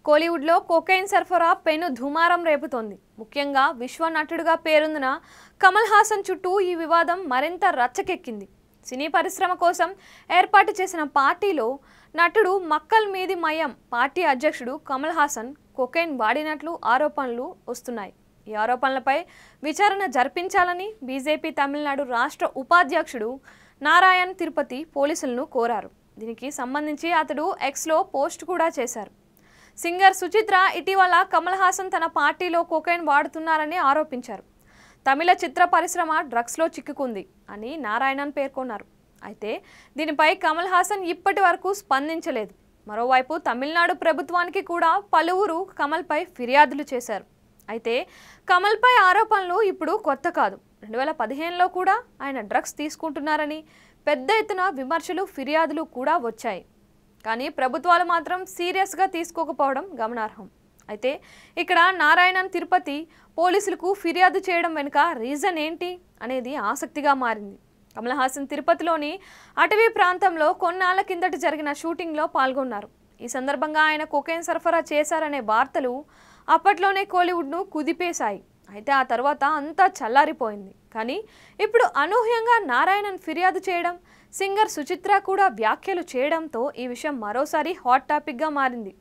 కోలీవుడ్లో కొకైన్ సరఫరా పెను దుమారం రేపుతోంది. ముఖ్యంగా విశ్వ నటుడిగా పేరొందిన కమల్ హాసన్ చుట్టూ ఈ వివాదం మరింత రచ్చకెక్కింది. సినీ పరిశ్రమ కోసం ఏర్పాటు చేసిన పార్టీలో నటుడు మక్కల్ మీది మయం పార్టీ అధ్యక్షుడు కమల్ హాసన్ కొకైన్ వాడినట్లు ఆరోపణలు వస్తున్నాయి. ఈ ఆరోపణలపై విచారణ జరిపించాలని బీజేపీ తమిళనాడు రాష్ట్ర ఉపాధ్యక్షుడు నారాయణ్ తిరుపతి పోలీసులను కోరారు. దీనికి సంబంధించి అతడు ఎక్స్లో పోస్ట్ కూడా చేశారు. సింగర్ సుచిత్ర ఇటీవల కమల్ హాసన్ తన పార్టీలో కొకైన్ వాడుతున్నారని ఆరోపించారు. తమిళ చిత్ర పరిశ్రమ డ్రగ్స్లో చిక్కుకుంది అని నారాయణన్ పేర్కొన్నారు. అయితే దీనిపై కమల్ హాసన్ ఇప్పటి వరకు స్పందించలేదు. మరోవైపు తమిళనాడు ప్రభుత్వానికి కూడా పలువురు కమల్పై ఫిర్యాదులు చేశారు. అయితే కమల్పై ఆరోపణలు ఇప్పుడు కొత్త కాదు. 2015లో కూడా ఆయన డ్రగ్స్ తీసుకుంటున్నారని పెద్ద ఎత్తున విమర్శలు ఫిర్యాదులు కూడా వచ్చాయి. కానీ ప్రభుత్వాలు మాత్రం సీరియస్గా తీసుకోకపోవడం గమనార్హం. అయితే ఇక్కడ నారాయణన్ తిరుపతి పోలీసులకు ఫిర్యాదు చేయడం వెనుక రీజన్ ఏంటి అనేది ఆసక్తిగా మారింది. కమల్ హాసన్ తిరుపతిలోని అటవీ ప్రాంతంలో కొన్నాళ్ల కిందట జరిగిన షూటింగ్లో పాల్గొన్నారు. ఈ సందర్భంగా ఆయన కొకైన్ సరఫరా చేశారనే వార్తలు అప్పట్లోనే కోలీవుడ్ను కుదిపేశాయి. అయితే ఆ తర్వాత అంతా చల్లారిపోయింది. కానీ ఇప్పుడు అనూహ్యంగా నారాయణన్ ఫిర్యాదు చేయడం, సింగర్ సుచిత్ర కూడా వ్యాఖ్యలు చేయడంతో ఈ విషయం మరోసారి హాట్ టాపిక్గా మారింది.